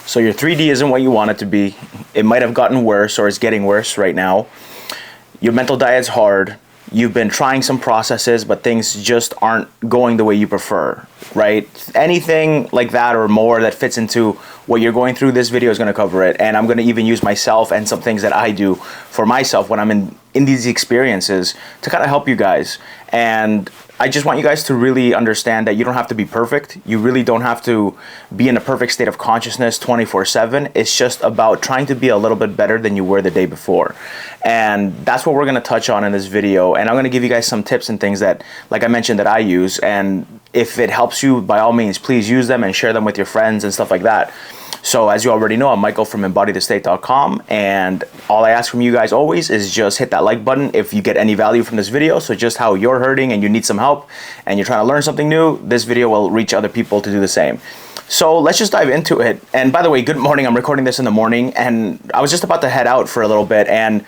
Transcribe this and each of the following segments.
So your 3D isn't what you want it to be. It might have gotten worse or is getting worse right now. Your mental diet's hard. You've been trying some processes, but things just aren't going the way you prefer, right? Anything like that or more that fits into what you're going through, this video is going to cover it. And I'm going to even use myself and some things that I do for myself when I'm in these experiences to kind of help you guys. And I just want you guys to really understand that you don't have to be perfect. You really don't have to be in a perfect state of consciousness 24/7. It's just about trying to be a little bit better than you were the day before. And that's what we're going to touch on in this video. And I'm going to give you guys some tips and things that, like I mentioned, that I use. And if it helps you, by all means, please use them and share them with your friends and stuff like that. So as you already know, I'm Michael from embodiedestate.com, and all I ask from you guys always is just hit that like button if you get any value from this video. So just how you're hurting and you need some help and you're trying to learn something new, this video will reach other people to do the same. So let's just dive into it. And by the way, good morning. I'm recording this in the morning, and I was just about to head out for a little bit, and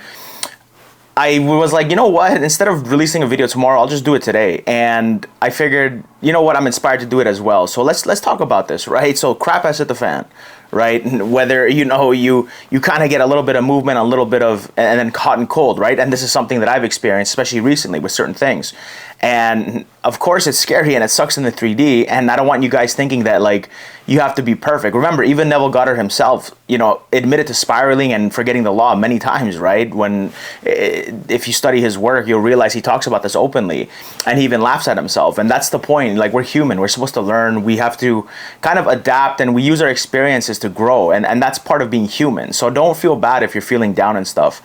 I was like, you know what, instead of releasing a video tomorrow, I'll just do it today. And I figured, you know what, I'm inspired to do it as well. So let's talk about this, right? So crap has hit the fan, right? Whether, you know, you kind of get a little bit of movement, a little bit of, and then hot and cold, right? And this is something that I've experienced, especially recently with certain things. And of course it's scary and it sucks in the 3D. And I don't want you guys thinking that like you have to be perfect. Remember, even Neville Goddard himself, you know, admitted to spiraling and forgetting the law many times, right? When, if you study his work, you'll realize he talks about this openly, and he even laughs at himself. And that's the point. Like, we're human. We're supposed to learn. We have to kind of adapt, and we use our experiences to grow. And that's part of being human. So don't feel bad if you're feeling down and stuff.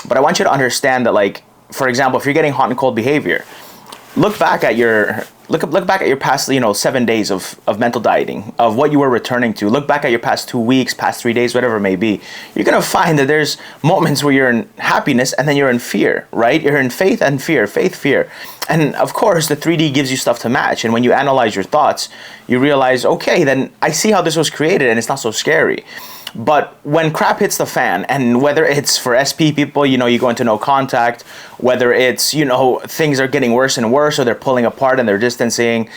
But I want you to understand that, like, for example, if you're getting hot and cold behavior, look back at your past, you know, 7 days of mental dieting, of what you were returning to. Look back at your past 2 weeks, past 3 days, whatever it may be. You're going to find that there's moments where you're in happiness and then you're in fear, right? You're in faith and fear, faith, fear. And of course, the 3D gives you stuff to match. And when you analyze your thoughts, you realize, okay, then I see how this was created and it's not so scary. But when crap hits the fan, and whether it's for SP people, you know, you go into no contact, whether it's, you know, things are getting worse and worse, or they're pulling apart and they're distancing,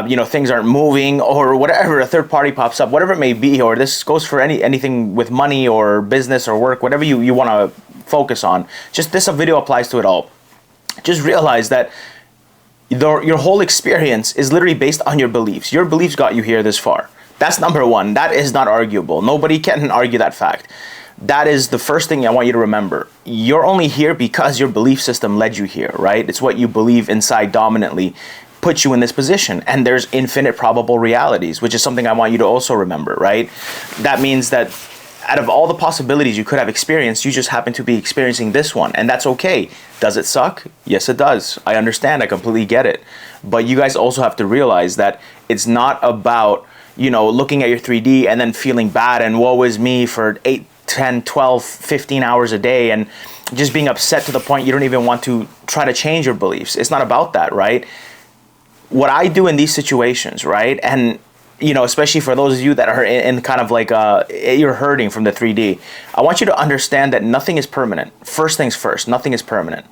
you know, things aren't moving, or whatever, a third party pops up, whatever it may be, or this goes for anything with money or business or work, whatever you want to focus on. Just this video applies to it all. Just realize that your whole experience is literally based on your beliefs. Your beliefs got you here this far. That's number one. That is not arguable. Nobody can argue that fact. That is the first thing I want you to remember. You're only here because your belief system led you here, right? It's what you believe inside dominantly puts you in this position. And there's infinite probable realities, which is something I want you to also remember, right? That means that out of all the possibilities you could have experienced, you just happen to be experiencing this one. And that's okay. Does it suck? Yes, it does. I understand. I completely get it. But you guys also have to realize that it's not about, you know, looking at your 3D and then feeling bad and woe is me for 8, 10, 12, 15 hours a day and just being upset to the point you don't even want to try to change your beliefs. It's not about that, right? What I do in these situations, right? And, you know, especially for those of you that are in kind of like, you're hurting from the 3D, I want you to understand that nothing is permanent. First things first, nothing is permanent.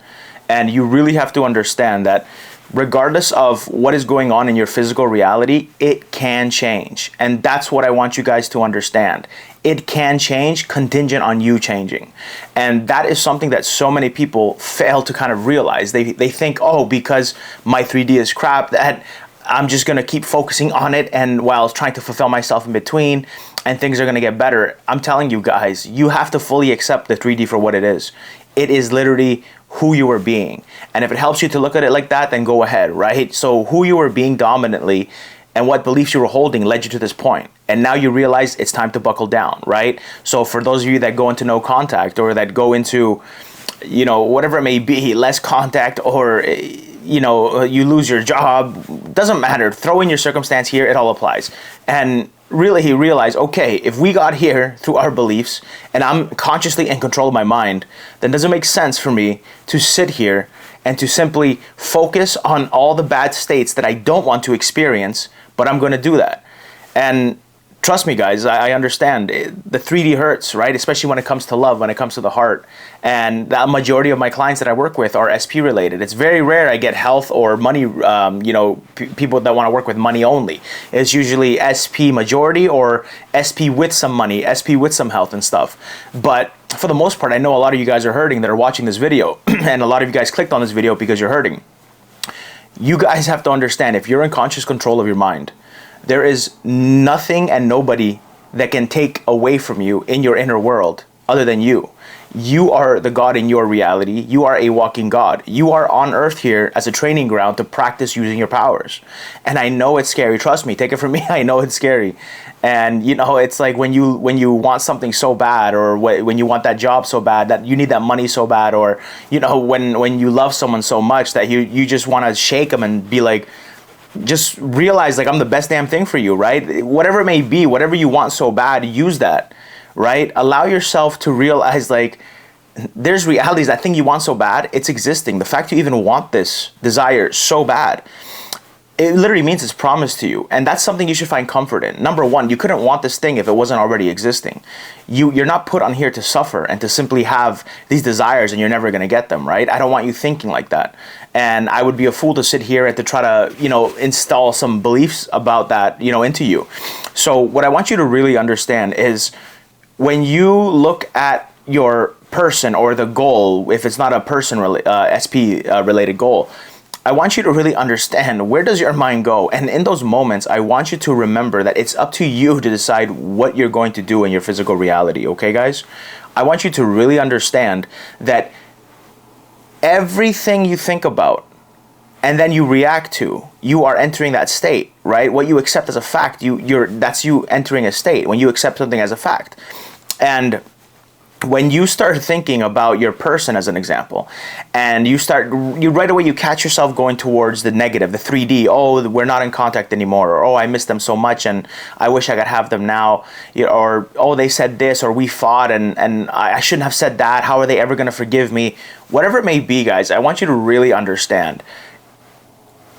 And you really have to understand that regardless of what is going on in your physical reality, it can change. And that's what I want you guys to understand. It can change contingent on you changing. And that is something that so many people fail to kind of realize. They think, oh, because my 3D is crap, that I'm just going to keep focusing on it and while trying to fulfill myself in between and things are going to get better. I'm telling you guys, you have to fully accept the 3D for what it is. It is literally who you are being. And if it helps you to look at it like that, then go ahead, right? So who you were being dominantly and what beliefs you were holding led you to this point. And now you realize it's time to buckle down, right? So for those of you that go into no contact or that go into, you know, whatever it may be, less contact, or, you know, you lose your job, doesn't matter. Throw in your circumstance here, it all applies. And really he realized, okay, if we got here through our beliefs and I'm consciously in control of my mind, then does it make sense for me to sit here and to simply focus on all the bad states that I don't want to experience, but I'm going to do that. And Trust me, guys, I understand. The 3D hurts, right? Especially when it comes to love, when it comes to the heart. And the majority of my clients that I work with are SP related. It's very rare I get health or money, people that want to work with money only. It's usually SP majority or SP with some money, SP with some health and stuff. But for the most part, I know a lot of you guys are hurting that are watching this video. And a lot of you guys clicked on this video because you're hurting. You guys have to understand, if you're in conscious control of your mind, there is nothing and nobody that can take away from you in your inner world other than you. You are the God in your reality. You are a walking God. You are on earth here as a training ground to practice using your powers. And I know it's scary. Trust me, take it from me. I know it's scary. And it's like when you want something so bad, or when you want that job so bad, that you need that money so bad, or when you love someone so much that you just want to shake them and be like, just realize, like, I'm the best damn thing for you, right? Whatever it may be, whatever you want so bad, use that, right? Allow yourself to realize, like, there's realities. That thing you want so bad, it's existing. The fact you even want this desire so bad, it literally means it's promised to you. And that's something you should find comfort in. Number one, you couldn't want this thing if it wasn't already existing. You're not put on here to suffer and to simply have these desires and you're never going to get them, right? I don't want you thinking like that. And I would be a fool to sit here and to try to, install some beliefs about that, into you. So what I want you to really understand is, when you look at your person or the goal, if it's not a person SP related goal, I want you to really understand, where does your mind go? And in those moments, I want you to remember that it's up to you to decide what you're going to do in your physical reality, okay, guys? I want you to really understand that everything you think about and then you react to, you are entering that state, right? What you accept as a fact, that's you entering a state when you accept something as a fact. And when you start thinking about your person as an example, and you right away you catch yourself going towards the negative, the 3D. Oh, we're not in contact anymore, or oh, I miss them so much and I wish I could have them now, or oh, they said this, or we fought and I shouldn't have said that. How are they ever going to forgive me? Whatever it may be, guys, I want you to really understand,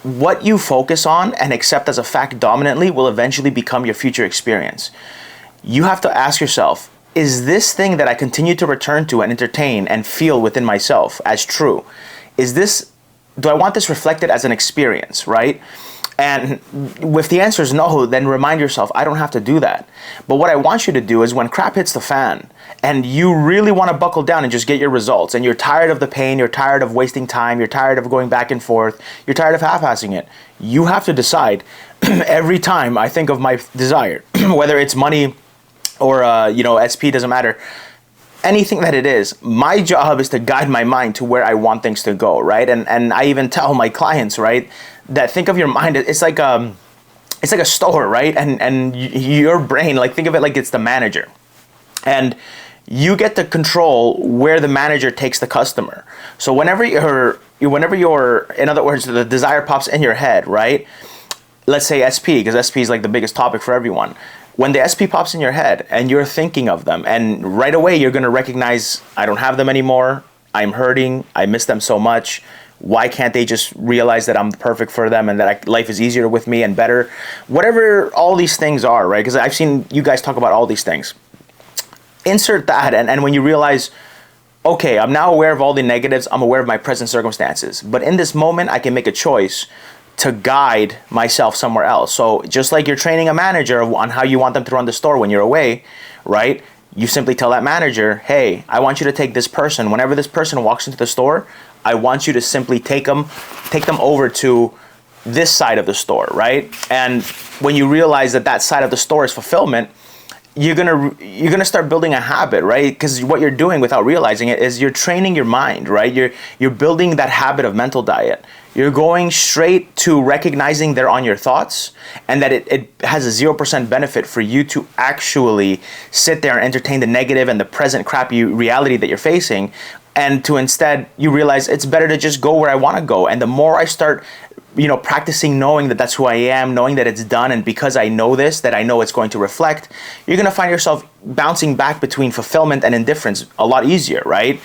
what you focus on and accept as a fact dominantly will eventually become your future experience. You have to ask yourself, is this thing that I continue to return to and entertain and feel within myself as true? Do I want this reflected as an experience, right? And if the answer is no, then remind yourself, I don't have to do that. But what I want you to do is, when crap hits the fan and you really want to buckle down and just get your results, and you're tired of the pain, you're tired of wasting time, you're tired of going back and forth, you're tired of half-assing it, you have to decide, every time I think of my desire, whether it's money or SP, doesn't matter, anything that it is, my job is to guide my mind to where I want things to go, right? And I even tell my clients, right, that think of your mind, it's like a store, right? And your brain, like, think of it like it's the manager, and you get to control where the manager takes the customer. So whenever you're, in other words, the desire pops in your head, right? Let's say SP, because SP is like the biggest topic for everyone. When the SP pops in your head and you're thinking of them, and right away you're going to recognize, I don't have them anymore, I'm hurting, I miss them so much, why can't they just realize that I'm perfect for them and that life is easier with me and better? Whatever all these things are, right? Because I've seen you guys talk about all these things. Insert that, and when you realize, okay, I'm now aware of all the negatives, I'm aware of my present circumstances, but in this moment I can make a choice to guide myself somewhere else. So just like you're training a manager on how you want them to run the store when you're away, right? You simply tell that manager, hey, I want you to take this person. Whenever this person walks into the store, I want you to simply take them over to this side of the store, right? And when you realize that side of the store is fulfillment, you're gonna start building a habit, right? Because what you're doing without realizing it is you're training your mind, right? You're building that habit of mental diet. You're going straight to recognizing they're on your thoughts, and that it has a 0% benefit for you to actually sit there and entertain the negative and the present crappy reality that you're facing, and to instead you realize it's better to just go where I want to go. And the more I start practicing knowing that that's who I am, knowing that it's done, and because I know this, that I know it's going to reflect, you're going to find yourself bouncing back between fulfillment and indifference a lot easier, right?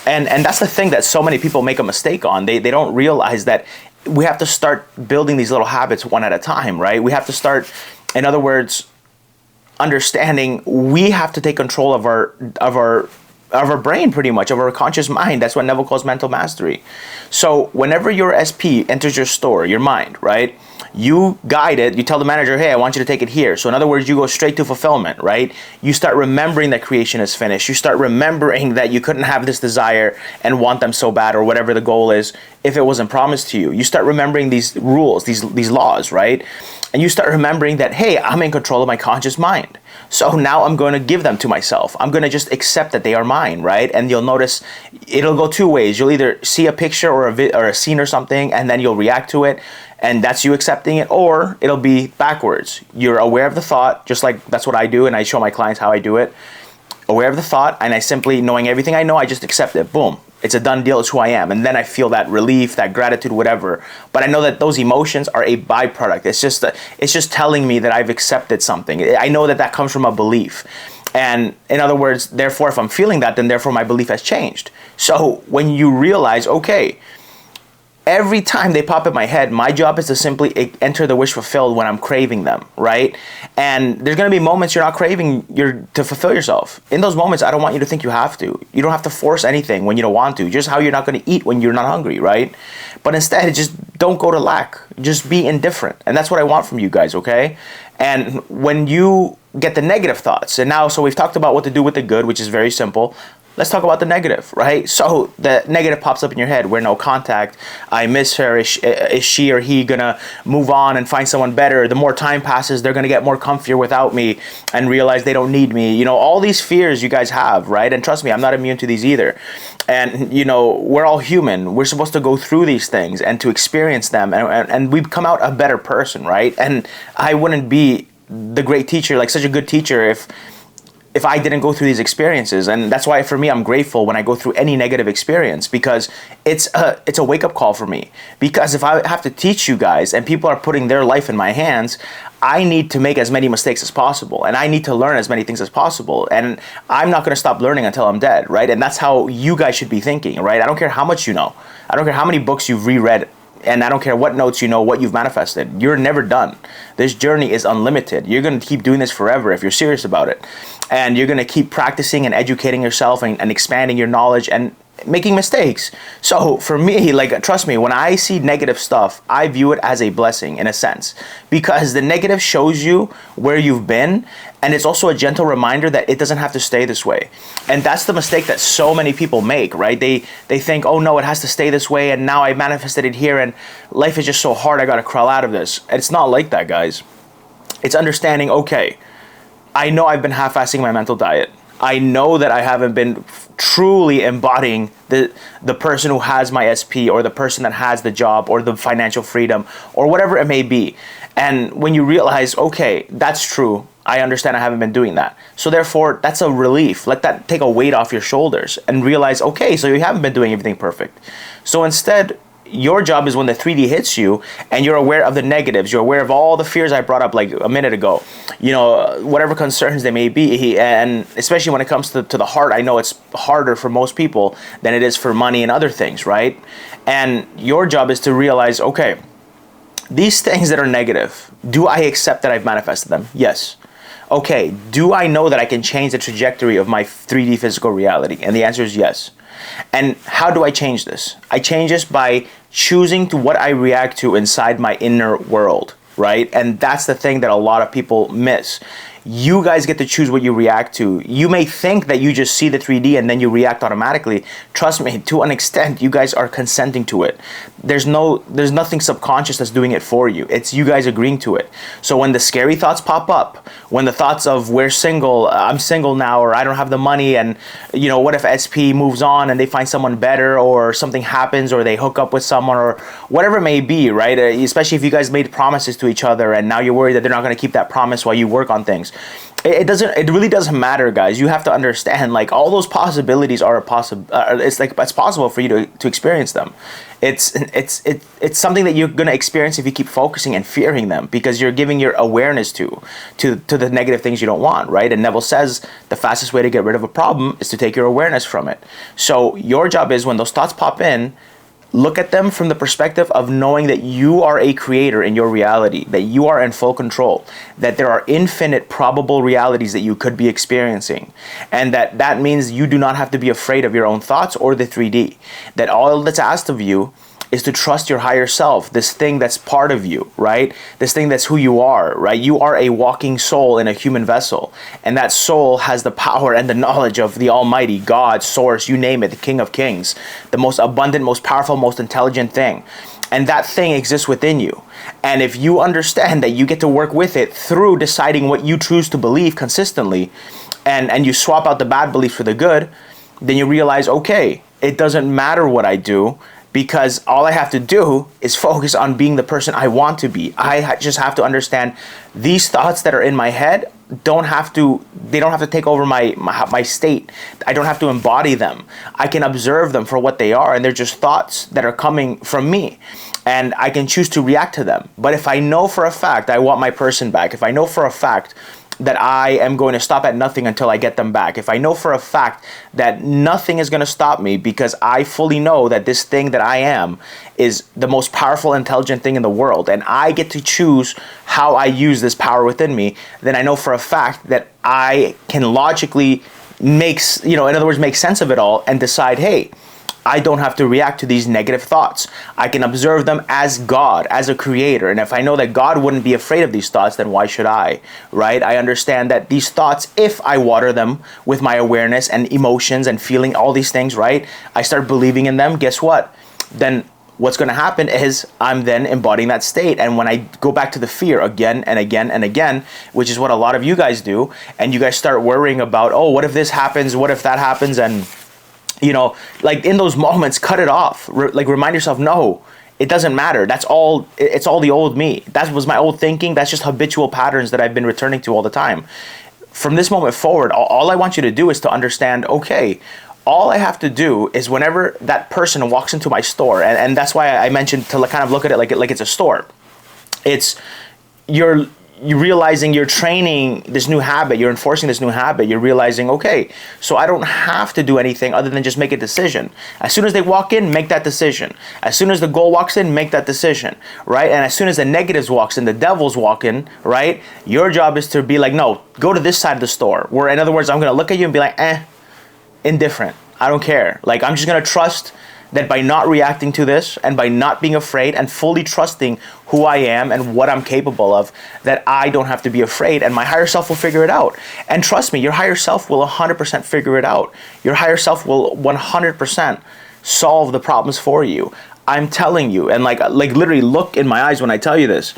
And that's the thing that so many people make a mistake on. They don't realize that we have to start building these little habits one at a time, right? We have to start, in other words, understanding we have to take control of our brain, pretty much, of our conscious mind. That's what Neville calls mental mastery. So whenever your SP enters your store, your mind, right? You guide it, you tell the manager, hey, I want you to take it here. So in other words, you go straight to fulfillment, right? You start remembering that creation is finished. You start remembering that you couldn't have this desire and want them so bad, or whatever the goal is, if it wasn't promised to you. You start remembering these rules, these laws, right? And you start remembering that, hey, I'm in control of my conscious mind. So now I'm going to give them to myself. I'm going to just accept that they are mine, right? And you'll notice it'll go two ways. You'll either see a picture or a scene or something, and then you'll react to it, and that's you accepting it, or it'll be backwards. You're aware of the thought, just like that's what I do, and I show my clients how I do it. Aware of the thought, and I simply, knowing everything I know, I just accept it. Boom. It's a done deal. It's who I am. And then I feel that relief, that gratitude, whatever. But I know that those emotions are a byproduct. It's just telling me that I've accepted something. I know that that comes from a belief. And in other words, therefore, if I'm feeling that, then therefore my belief has changed. So when you realize, okay, every time they pop in my head, my job is to simply enter the wish fulfilled when I'm craving them, right? And there's going to be moments you're not craving to fulfill yourself. In those moments, I don't want you to think you have to. You don't have to force anything when you don't want to. Just how you're not going to eat when you're not hungry, right? But instead, just don't go to lack. Just be indifferent. And that's what I want from you guys, okay? And when you get the negative thoughts, and now, so we've talked about what to do with the good, which is very simple. Let's talk about the negative, right? So the negative pops up in your head. We're no contact. I miss her. Is she or he gonna move on and find someone better? The more time passes, they're gonna get more comfier without me and realize they don't need me. You know, all these fears you guys have, right? And trust me, I'm not immune to these either. And, you know, we're all human. We're supposed to go through these things and to experience them. And we come out a better person, right? And I wouldn't be the great teacher, like such a good teacher, if I didn't go through these experiences. And that's why for me, I'm grateful when I go through any negative experience, because it's a wake-up call for me. Because if I have to teach you guys and people are putting their life in my hands, I need to make as many mistakes as possible, and I need to learn as many things as possible. And I'm not going to stop learning until I'm dead, right? And that's how you guys should be thinking, right? I don't care how much you know. I don't care how many books you've reread. And I don't care what notes you know, what you've manifested. You're never done. This journey is unlimited. You're going to keep doing this forever if you're serious about it. And you're going to keep practicing and educating yourself and expanding your knowledge and making mistakes. So for me, like, trust me, when I see negative stuff, I view it as a blessing in a sense, because the negative shows you where you've been, and it's also a gentle reminder that it doesn't have to stay this way. And that's the mistake that so many people make, right? They think, oh no, it has to stay this way, and now I manifested it here, and life is just so hard, I gotta crawl out of this. It's not like that, guys. It's understanding, okay, I know I've been half-assing my mental diet. I know that I haven't been truly embodying the person who has my SP, or the person that has the job, or the financial freedom, or whatever it may be. And when you realize, okay, that's true, I understand I haven't been doing that. So therefore, that's a relief. Let that take a weight off your shoulders and realize, okay, so you haven't been doing everything perfect. So instead, your job is when the 3D hits you and you're aware of the negatives, you're aware of all the fears I brought up like a minute ago, you know, whatever concerns they may be. And especially when it comes to the heart, I know it's harder for most people than it is for money and other things, right? And your job is to realize, okay, these things that are negative, do I accept that I've manifested them? Yes. Okay, do I know that I can change the trajectory of my 3D physical reality? And the answer is yes. And how do I change this? I change this by choosing to what I react to inside my inner world, right? And that's the thing that a lot of people miss. You guys get to choose what you react to. You may think that you just see the 3D and then you react automatically. Trust me, to an extent, you guys are consenting to it. There's nothing subconscious that's doing it for you. It's you guys agreeing to it. So when the scary thoughts pop up, when the thoughts of we're single, I'm single now, or I don't have the money, and you know, what if SP moves on and they find someone better, or something happens, or they hook up with someone, or whatever it may be, right? Especially if you guys made promises to each other and now you're worried that they're not going to keep that promise while you work on things. It really doesn't matter, guys. You have to understand, like, all those possibilities are it's possible for you to experience them. It's something that you're going to experience if you keep focusing and fearing them, because you're giving your awareness to the negative things you don't want, right? And Neville says the fastest way to get rid of a problem is to take your awareness from it. So your job is, when those thoughts pop in, look at them from the perspective of knowing that you are a creator in your reality, that you are in full control, that there are infinite probable realities that you could be experiencing, and that means you do not have to be afraid of your own thoughts or the 3D. That all that's asked of you is to trust your higher self, this thing that's part of you, right? This thing that's who you are, right? You are a walking soul in a human vessel. And that soul has the power and the knowledge of the Almighty, God, Source, you name it, the King of Kings, the most abundant, most powerful, most intelligent thing. And that thing exists within you. And if you understand that you get to work with it through deciding what you choose to believe consistently, and you swap out the bad beliefs for the good, then you realize, okay, it doesn't matter what I do, because all I have to do is focus on being the person I want to be. I just have to understand these thoughts that are in my head don't have to take over my state. I don't have to embody them. I can observe them for what they are, and they're just thoughts that are coming from me. And I can choose to react to them. But if I know for a fact I want my person back, if I know for a fact that I am going to stop at nothing until I get them back, if I know for a fact that nothing is going to stop me because I fully know that this thing that I am is the most powerful, intelligent thing in the world, and I get to choose how I use this power within me, then I know for a fact that I can logically make sense of it all and decide, hey, I don't have to react to these negative thoughts. I can observe them as God, as a creator. And if I know that God wouldn't be afraid of these thoughts, then why should I, right? I understand that these thoughts, if I water them with my awareness and emotions and feeling all these things, right? I start believing in them, guess what? Then what's going to happen is I'm then embodying that state. And when I go back to the fear again and again and again, which is what a lot of you guys do, and you guys start worrying about, oh, what if this happens? What if that happens? And like in those moments, cut it off. Remind yourself, no, it doesn't matter. It's all the old me. That was my old thinking. That's just habitual patterns that I've been returning to all the time. From this moment forward, all I want you to do is to understand, okay, all I have to do is whenever that person walks into my store, and that's why I mentioned to kind of look at it like it's a store. It's you're realizing you're training this new habit, you're enforcing this new habit, you're realizing, okay, so I don't have to do anything other than just make a decision. As soon as they walk in, make that decision. As soon as the goal walks in, make that decision, right? And as soon as the negatives walks in, the devils walk in, right? Your job is to be like, no, go to this side of the store. Where, in other words, I'm going to look at you and be like, indifferent. I don't care. Like, I'm just going to trust that by not reacting to this and by not being afraid and fully trusting who I am and what I'm capable of, that I don't have to be afraid, and my higher self will figure it out. And trust me, your higher self will 100% figure it out. Your higher self will 100% solve the problems for you. I'm telling you, and like literally look in my eyes when I tell you this.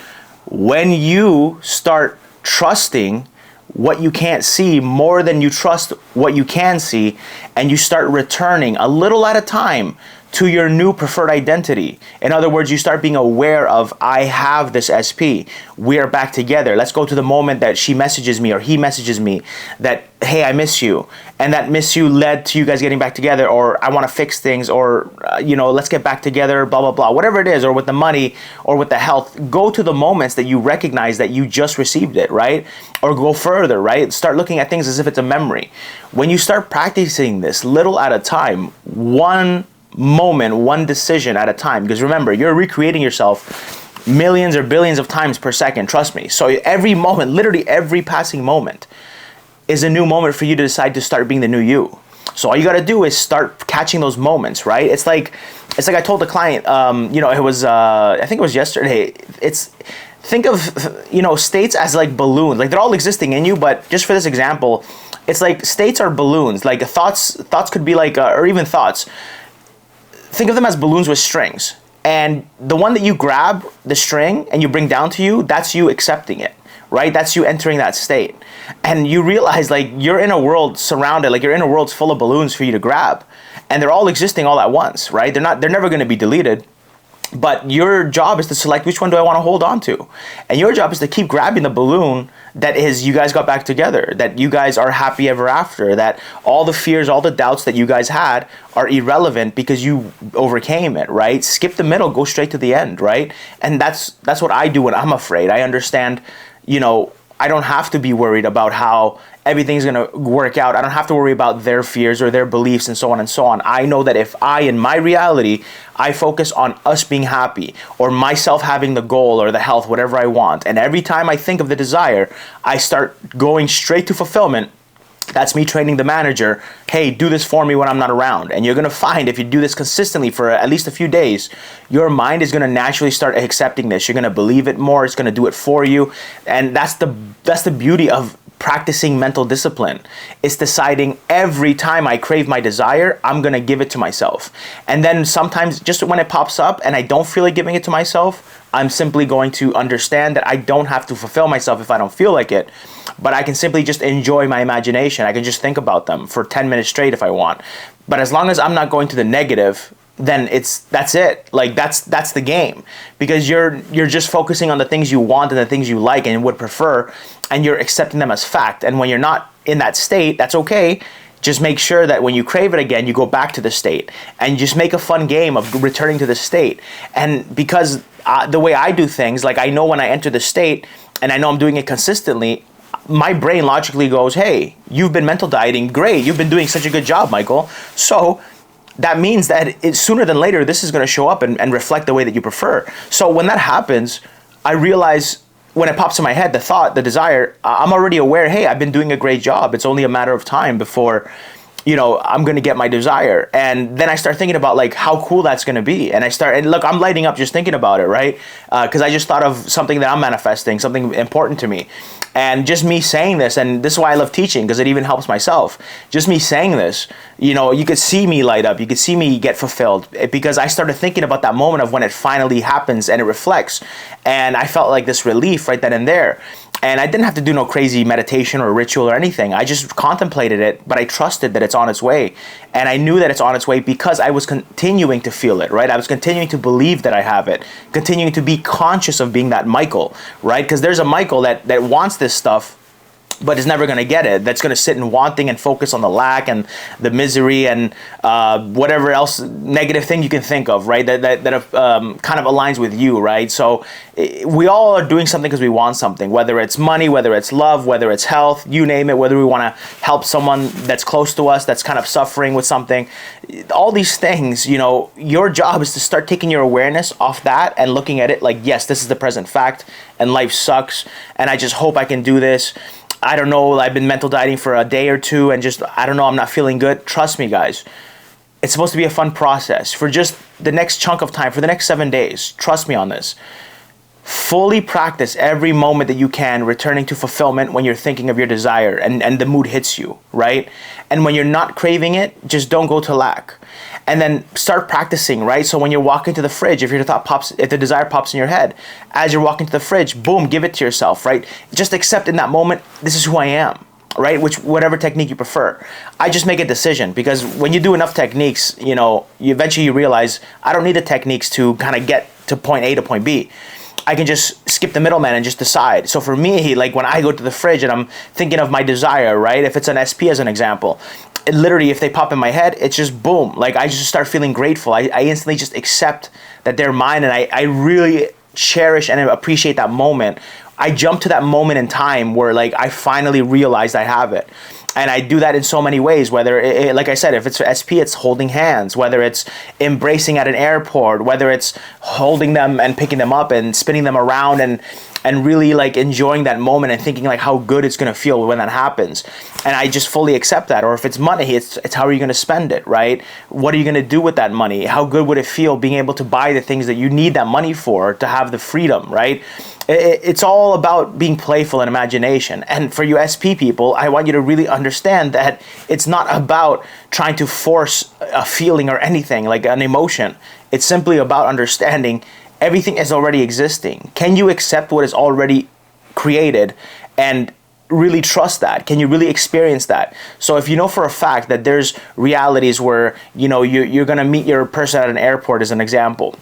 When you start trusting what you can't see more than you trust what you can see, and you start returning a little at a time to your new preferred identity. In other words, you start being aware of, I have this SP. We are back together. Let's go to the moment that she messages me or he messages me that, hey, I miss you. And that miss you led to you guys getting back together, or I want to fix things, or, let's get back together, blah, blah, blah. Whatever it is, or with the money or with the health, go to the moments that you recognize that you just received it, right? Or go further, right? Start looking at things as if it's a memory. When you start practicing this little at a time, one moment, one decision at a time, because remember, you're recreating yourself millions or billions of times per second, trust me. So every moment, literally every passing moment, is a new moment for you to decide to start being the new you. So all you got to do is start catching those moments, right? It's like I told the client, it was I think it was yesterday. Think of states as like balloons, like they're all existing in you, but just for this example, it's like states are balloons. Like thoughts could be like, or even thoughts. Think of them as balloons with strings. And the one that you grab, the string, and you bring down to you, that's you accepting it, right? That's you entering that state. And you realize like you're in a world surrounded, like your inner world's full of balloons for you to grab. And they're all existing all at once, right? They're never going to be deleted. But your job is to select which one do I want to hold on to. And your job is to keep grabbing the balloon that is you guys got back together, that you guys are happy ever after, that all the fears, all the doubts that you guys had are irrelevant because you overcame it, right? Skip the middle, go straight to the end, right? And that's what I do when I'm afraid. I understand, I don't have to be worried about how everything's going to work out. I don't have to worry about their fears or their beliefs and so on and so on. I know that if I, in my reality, I focus on us being happy or myself having the goal or the health, whatever I want, and every time I think of the desire, I start going straight to fulfillment. That's me training the manager, hey, do this for me when I'm not around. And you're going to find if you do this consistently for at least a few days, your mind is going to naturally start accepting this. You're going to believe it more. It's going to do it for you. And that's the beauty of practicing mental discipline. It's deciding every time I crave my desire, I'm going to give it to myself. And then sometimes just when it pops up and I don't feel like giving it to myself, I'm simply going to understand that I don't have to fulfill myself if I don't feel like it, but I can simply just enjoy my imagination. I can just think about them for 10 minutes straight if I want. But as long as I'm not going to the negative, then that's it. Like that's the game, because you're just focusing on the things you want and the things you like and would prefer, and you're accepting them as fact. And when you're not in that state, that's okay. Just make sure that when you crave it again, you go back to the state and just make a fun game of returning to the state. And because the way I do things, like I know when I enter the state and I know I'm doing it consistently, my brain logically goes, hey, you've been mental dieting. Great. You've been doing such a good job, Michael. So that means that sooner than later, this is going to show up and reflect the way that you prefer. So when that happens, I realize when it pops in my head, the thought, the desire, I'm already aware, hey, I've been doing a great job. It's only a matter of time before, I'm going to get my desire. And then I start thinking about like how cool that's going to be. And look, I'm lighting up just thinking about it, right? Because I just thought of something that I'm manifesting, something important to me. And just me saying this, and this is why I love teaching, because it even helps myself. Just me saying this, you could see me light up. You could see me get fulfilled, because I started thinking about that moment of when it finally happens and it reflects. And I felt like this relief right then and there. And I didn't have to do no crazy meditation or ritual or anything. I just contemplated it, but I trusted that it's on its way. And I knew that it's on its way because I was continuing to feel it, right? I was continuing to believe that I have it, continuing to be conscious of being that Michael, right? Because there's a Michael that wants this stuff, but is never going to get it. That's going to sit in wanting and focus on the lack and the misery and whatever else negative thing you can think of, right? That kind of aligns with you, right? So we all are doing something because we want something, whether it's money, whether it's love, whether it's health, you name it, whether we want to help someone that's close to us that's kind of suffering with something. All these things, your job is to start taking your awareness off that and looking at it like, yes, this is the present fact and life sucks and I just hope I can do this. I don't know, I've been mental dieting for a day or two and I don't know, I'm not feeling good. Trust me, guys. It's supposed to be a fun process for just the next chunk of time, for the next 7 days. Trust me on this. Fully practice every moment that you can returning to fulfillment when you're thinking of your desire and the mood hits you, right? And when you're not craving it, just don't go to lack. And then start practicing, right? So when you're walking to the fridge, if the desire pops in your head, as you're walking to the fridge, boom, give it to yourself, right? Just accept in that moment, this is who I am, right? Whatever technique you prefer. I just make a decision, because when you do enough techniques, you eventually realize I don't need the techniques to kind of get to point A to point B. I can just skip the middleman and just decide. So for me, like when I go to the fridge and I'm thinking of my desire, right? If it's an SP as an example, literally if they pop in my head, it's just boom. Like I just start feeling grateful. I instantly just accept that they're mine, and I really cherish and appreciate that moment. I jump to that moment in time where like I finally realized I have it. And I do that in so many ways, whether, like I said, if it's for SP, it's holding hands, whether it's embracing at an airport, whether it's holding them and picking them up and spinning them around and really like enjoying that moment and thinking like how good it's going to feel when that happens. And I just fully accept that. Or if it's money, it's how are you going to spend it, right? What are you going to do with that money? How good would it feel being able to buy the things that you need that money for, to have the freedom, right? It's all about being playful and imagination. And for you SP people, I want you to really understand that it's not about trying to force a feeling or anything, like an emotion. It's simply about understanding everything is already existing. Can you accept what is already created and really trust that? Can you really experience that? So if you know for a fact that there's realities where, you're going to meet your person at an airport as an example,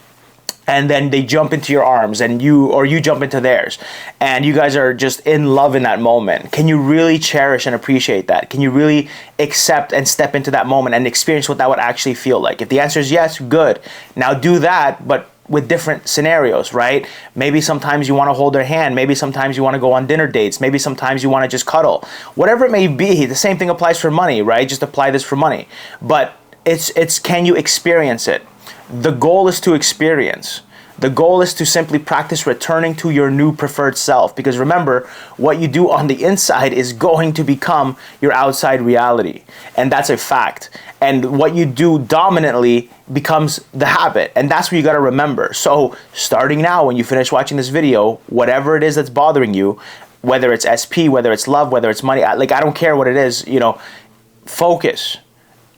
and then they jump into your arms and you jump into theirs and you guys are just in love in that moment. Can you really cherish and appreciate that? Can you really accept and step into that moment and experience what that would actually feel like? If the answer is yes, good. Now do that, but with different scenarios, right? Maybe sometimes you want to hold their hand. Maybe sometimes you want to go on dinner dates. Maybe sometimes you want to just cuddle. Whatever it may be, the same thing applies for money, right? Just apply this for money. But it's can you experience it? The goal is to experience. The goal is to simply practice returning to your new preferred self, because remember, what you do on the inside is going to become your outside reality, and that's a fact. And what you do dominantly becomes the habit, and that's what you got to remember. So starting now, when you finish watching this video, whatever it is that's bothering you, whether it's SP, whether it's love, whether it's money, like I don't care what it is, focus,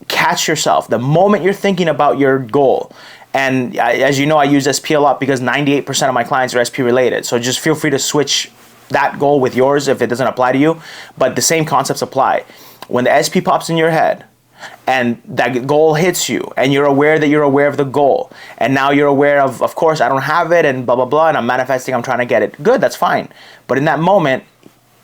catch yourself. The moment you're thinking about your goal, and as you know, I use SP a lot because 98% of my clients are SP related. So just feel free to switch that goal with yours if it doesn't apply to you. But the same concepts apply. When the SP pops in your head and that goal hits you and you're aware that you're aware of the goal, and now you're aware of course, I don't have it and blah, blah, blah, and I'm manifesting, I'm trying to get it. Good, that's fine. But in that moment,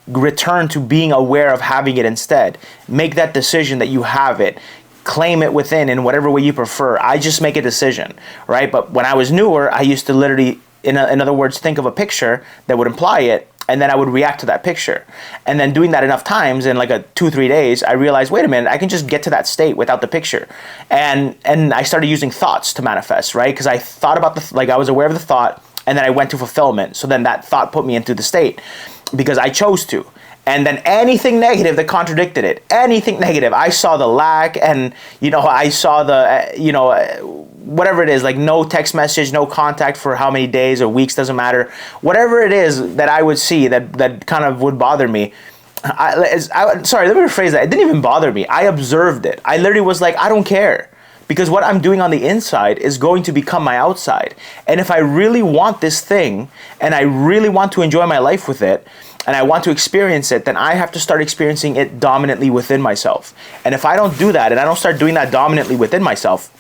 return to being aware of having it instead. Make that decision that you have it. Claim it within in whatever way you prefer. I just make a decision, right? But when I was newer, I used to literally, in other words, think of a picture that would imply it, and then I would react to that picture. And then doing that enough times in like 2-3 days, I realized, wait a minute, I can just get to that state without the picture. And I started using thoughts to manifest, right? Because I thought about I was aware of the thought, and then I went to fulfillment. So then that thought put me into the state because I chose to. And then anything negative that contradicted it, anything negative, I saw the lack, and I saw the whatever it is, like no text message, no contact for how many days or weeks, doesn't matter. Whatever it is that I would see that kind of would bother me. Sorry, let me rephrase that. It didn't even bother me. I observed it. I literally was like, I don't care. Because what I'm doing on the inside is going to become my outside. And if I really want this thing, and I really want to enjoy my life with it, and I want to experience it, then I have to start experiencing it dominantly within myself. And if I don't do that, and I don't start doing that dominantly within myself,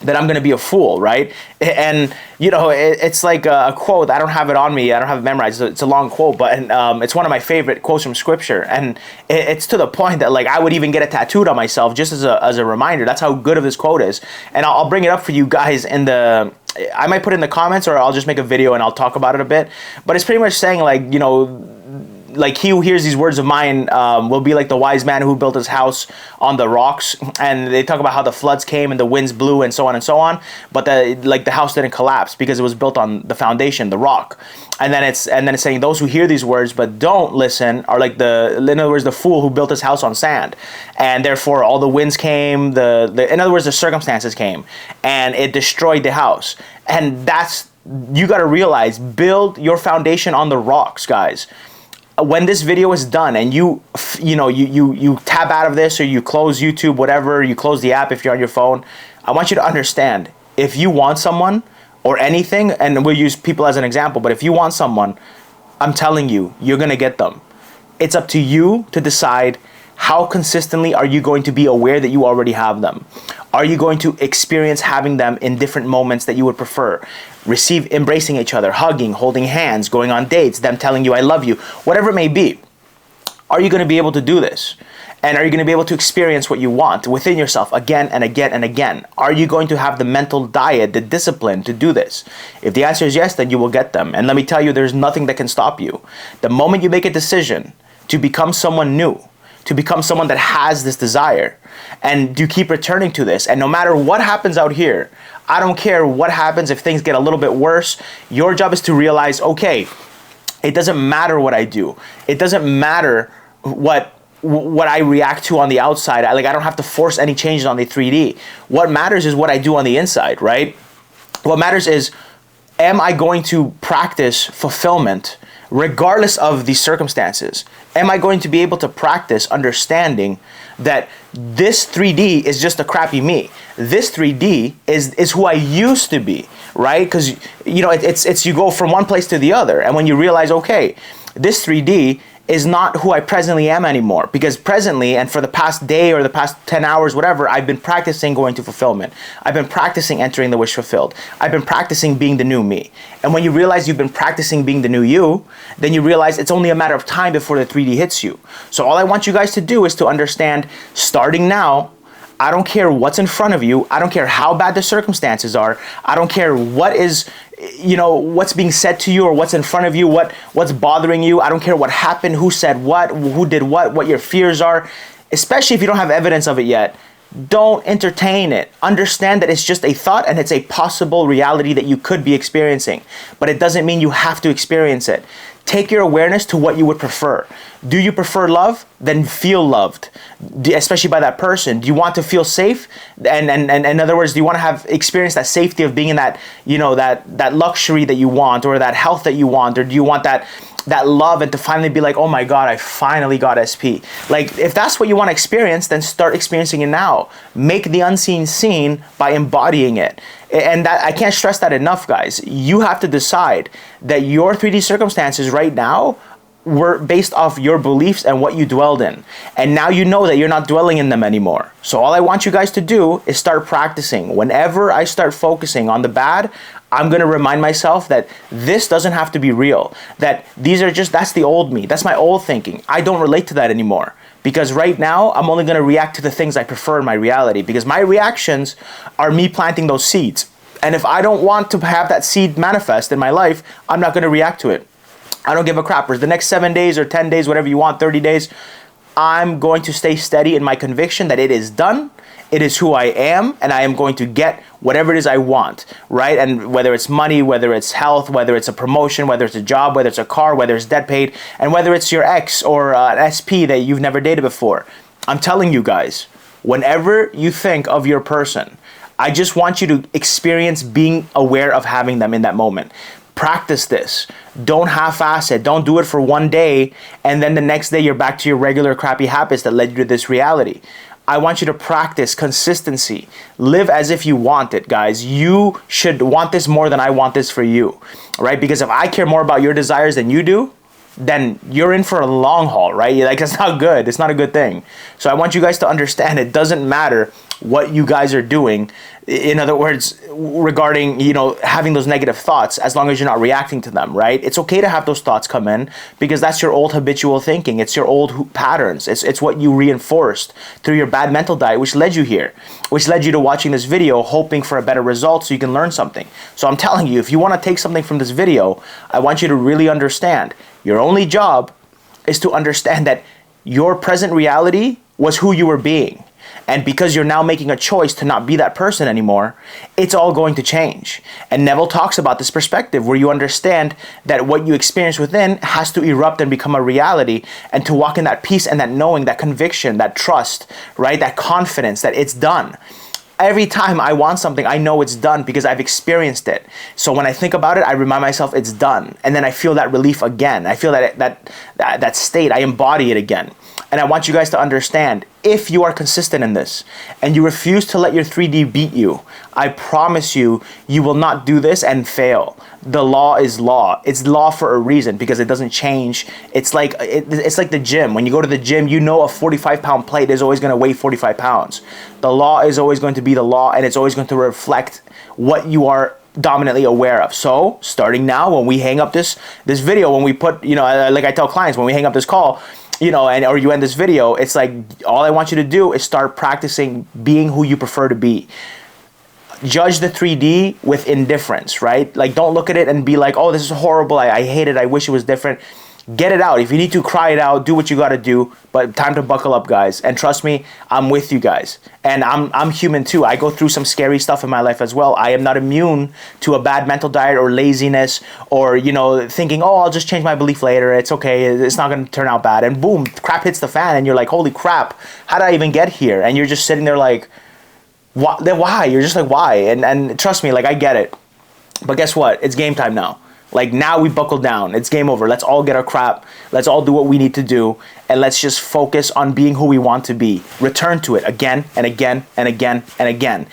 then I'm going to be a fool, right? And, it's like a quote. I don't have it on me. I don't have it memorized. It's a long quote, but it's one of my favorite quotes from scripture. And it's to the point that I would even get it tattooed on myself just as a reminder. That's how good of this quote is. And I'll bring it up for you guys I might put it in the comments, or I'll just make a video and I'll talk about it a bit. But it's pretty much saying he who hears these words of mine will be like the wise man who built his house on the rocks. And they talk about how the floods came and the winds blew and so on and so on. But the house didn't collapse because it was built on the foundation, the rock. And then it's saying those who hear these words but don't listen are like in other words, the fool who built his house on sand. And therefore all the winds came, in other words, the circumstances came and it destroyed the house. And you got to realize, build your foundation on the rocks, guys. When this video is done and you tab out of this, or you close YouTube, whatever, you close the app if you're on your phone, I want you to understand, if you want someone or anything, and we'll use people as an example, but if you want someone, I'm telling you, you're going to get them. It's up to you to decide how consistently are you going to be aware that you already have them. Are you going to experience having them in different moments that you would prefer? Embracing each other, hugging, holding hands, going on dates, them telling you I love you, whatever it may be. Are you going to be able to do this? And are you going to be able to experience what you want within yourself again and again and again? Are you going to have the mental diet, the discipline to do this? If the answer is yes, then you will get them. And let me tell you, there's nothing that can stop you. The moment you make a decision to become someone new, to become someone that has this desire, and you keep returning to this, and no matter what happens out here, I don't care what happens if things get a little bit worse, your job is to realize, okay, it doesn't matter what I do. It doesn't matter what I react to on the outside. I don't have to force any changes on the 3D. What matters is what I do on the inside, right? What matters is, am I going to practice fulfillment regardless of the circumstances? Am I going to be able to practice understanding that this 3D is just a crappy me? This 3D is who I used to be, right? Because it's you go from one place to the other, and when you realize, okay, this 3D is not who I presently am anymore, because presently and for the past day or the past 10 hours, whatever, I've been practicing going to fulfillment. I've been practicing entering the wish fulfilled. I've been practicing being the new me. And when you realize you've been practicing being the new you, then you realize it's only a matter of time before the 3D hits you. So all I want you guys to do is to understand, starting now, I don't care what's in front of you. I don't care how bad the circumstances are. I don't care what is, what's being said to you or what's in front of you, what's bothering you. I don't care what happened, who said what, who did what your fears are, especially if you don't have evidence of it yet. Don't entertain it. Understand that it's just a thought and it's a possible reality that you could be experiencing, but it doesn't mean you have to experience it. Take your awareness to what you would prefer. Do you prefer love? Then feel loved, especially by that person. Do you want to feel safe? And in other words, do you want to have experience that safety of being in that, that luxury that you want, or that health that you want, or do you want that love and to finally be like, oh my God, I finally got SP. Like, if that's what you want to experience, then start experiencing it now. Make the unseen seen by embodying it. And that, I can't stress that enough, guys. You have to decide that your 3D circumstances right now were based off your beliefs and what you dwelled in. And now you know that you're not dwelling in them anymore. So all I want you guys to do is start practicing. Whenever I start focusing on the bad, I'm going to remind myself that this doesn't have to be real. That these are just, that's the old me. That's my old thinking. I don't relate to that anymore. Because right now, I'm only going to react to the things I prefer in my reality. Because my reactions are me planting those seeds. And if I don't want to have that seed manifest in my life, I'm not going to react to it. I don't give a crap. For the next 7 days or 10 days, whatever you want, 30 days, I'm going to stay steady in my conviction that it is done. It is who I am, and I am going to get whatever it is I want, right? And whether it's money, whether it's health, whether it's a promotion, whether it's a job, whether it's a car, whether it's debt paid, and whether it's your ex or an SP that you've never dated before. I'm telling you guys, whenever you think of your person, I just want you to experience being aware of having them in that moment. Practice this. Don't half-ass it. Don't do it for one day, and then the next day you're back to your regular crappy habits that led you to this reality. I want you to practice consistency. Live as if you want it, guys. You should want this more than I want this for you, right? Because if I care more about your desires than you do, then you're in for a long haul, right? Like, that's not good. It's not a good thing. So I want you guys to understand it doesn't matter what you guys are doing. In other words, regarding, having those negative thoughts, as long as you're not reacting to them, right? It's okay to have those thoughts come in because that's your old habitual thinking. It's your old patterns. It's what you reinforced through your bad mental diet, which led you here, which led you to watching this video, hoping for a better result so you can learn something. So I'm telling you, if you want to take something from this video, I want you to really understand your only job is to understand that your present reality was who you were being. And because you're now making a choice to not be that person anymore, it's all going to change. And Neville talks about this perspective where you understand that what you experience within has to erupt and become a reality, and to walk in that peace and that knowing, that conviction, that trust, right? That confidence that it's done. Every time I want something, I know it's done because I've experienced it. So when I think about it, I remind myself it's done. And then I feel that relief again. I feel that state. I embody it again. And I want you guys to understand, if you are consistent in this and you refuse to let your 3D beat you, I promise you, you will not do this and fail. The law is law. It's law for a reason because it doesn't change. It's like the gym. When you go to the gym, you know a 45-pound plate is always going to weigh 45 pounds. The law is always going to be the law, and it's always going to reflect what you are dominantly aware of. So starting now, when we hang up this video, when we put, like I tell clients, when we hang up this call, or you end this video, it's like, all I want you to do is start practicing being who you prefer to be. Judge the 3D with indifference, right? Like, don't look at it and be like, oh, this is horrible. I hate it. I wish it was different. Get it out. If you need to, cry it out. Do what you got to do. But time to buckle up, guys. And trust me, I'm with you guys. And I'm human too. I go through some scary stuff in my life as well. I am not immune to a bad mental diet or laziness or, thinking, oh, I'll just change my belief later. It's okay. It's not going to turn out bad. And boom, crap hits the fan. And you're like, holy crap. How did I even get here? And you're just sitting there like, why? You're just like, why? And trust me, like, I get it. But guess what? It's game time now. Like, now we buckle down. It's game over. Let's all get our crap. Let's all do what we need to do. And let's just focus on being who we want to be. Return to it again and again and again and again.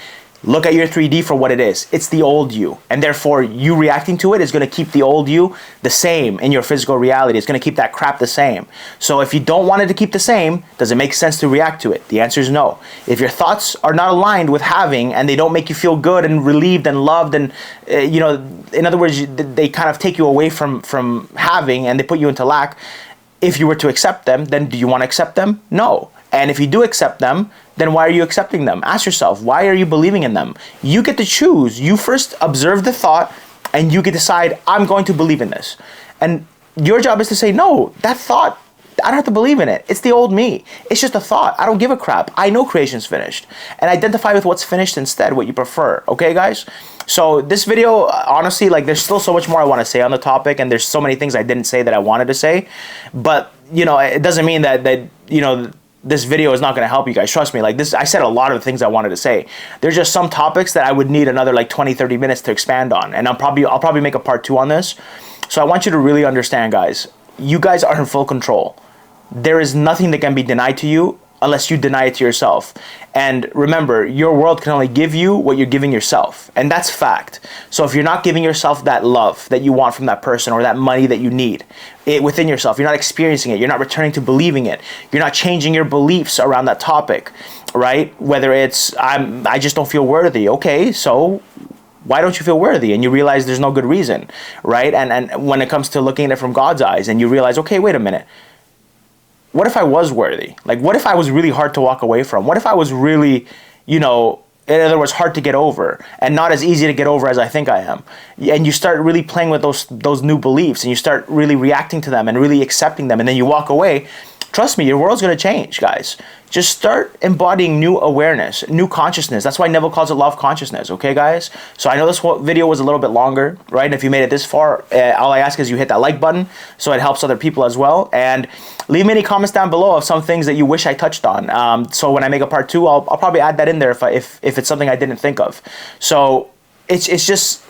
Look at your 3D for what it is. It's the old you. And therefore, you reacting to it is going to keep the old you the same in your physical reality. It's going to keep that crap the same. So if you don't want it to keep the same, does it make sense to react to it? The answer is no. If your thoughts are not aligned with having, and they don't make you feel good and relieved and loved, and, in other words, they kind of take you away from having and they put you into lack, if you were to accept them, then do you want to accept them? No. And if you do accept them, then why are you accepting them? Ask yourself, why are you believing in them? You get to choose. You first observe the thought and you can decide, I'm going to believe in this. And your job is to say, no, that thought, I don't have to believe in it. It's the old me. It's just a thought. I don't give a crap. I know creation's finished. And identify with what's finished instead, what you prefer. Okay, guys? So this video, honestly, like there's still so much more I want to say on the topic, and there's so many things I didn't say that I wanted to say. But, you know, it doesn't mean that you know, this video is not going to help you guys. Trust me, like this, I said a lot of the things I wanted to say. There's just some topics that I would need another like 20, 30 minutes to expand on. And I'll probably make a part 2 on this. So I want you to really understand, guys, you guys are in full control. There is nothing that can be denied to you unless you deny it to yourself. And remember, your world can only give you what you're giving yourself. And that's fact. So if you're not giving yourself that love that you want from that person or that money that you need within yourself, you're not experiencing it, you're not returning to believing it, you're not changing your beliefs around that topic, right? Whether it's, I just don't feel worthy. Okay, so why don't you feel worthy? And you realize there's no good reason, right? And when it comes to looking at it from God's eyes, and you realize, okay, wait a minute. What if I was worthy? Like, what if I was really hard to walk away from? What if I was really, you know, in other words, hard to get over and not as easy to get over as I think I am? And you start really playing with those new beliefs, and you start really reacting to them and really accepting them, and then you walk away. Trust me, your world's going to change, guys. Just start embodying new awareness, new consciousness. That's why Neville calls it love consciousness, okay, guys? So I know this video was a little bit longer, right? And if you made it this far, all I ask is you hit that like button so it helps other people as well. And leave me any comments down below of some things that you wish I touched on. So when I make a part 2, I'll probably add that in there if it's something I didn't think of. So it's just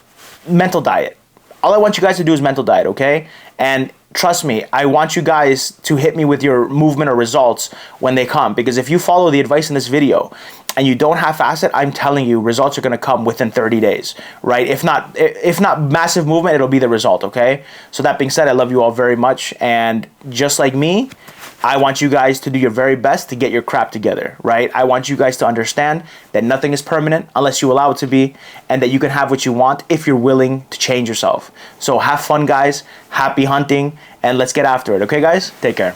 mental diet. All I want you guys to do is mental diet, okay? And trust me, I want you guys to hit me with your movement or results when they come. Because if you follow the advice in this video and you don't half-ass it, I'm telling you, results are going to come within 30 days, right? If not massive movement, it'll be the result, okay? So that being said, I love you all very much. And just like me, I want you guys to do your very best to get your crap together, right? I want you guys to understand that nothing is permanent unless you allow it to be, and that you can have what you want if you're willing to change yourself. So have fun, guys. Happy hunting, and let's get after it, okay, guys? Take care.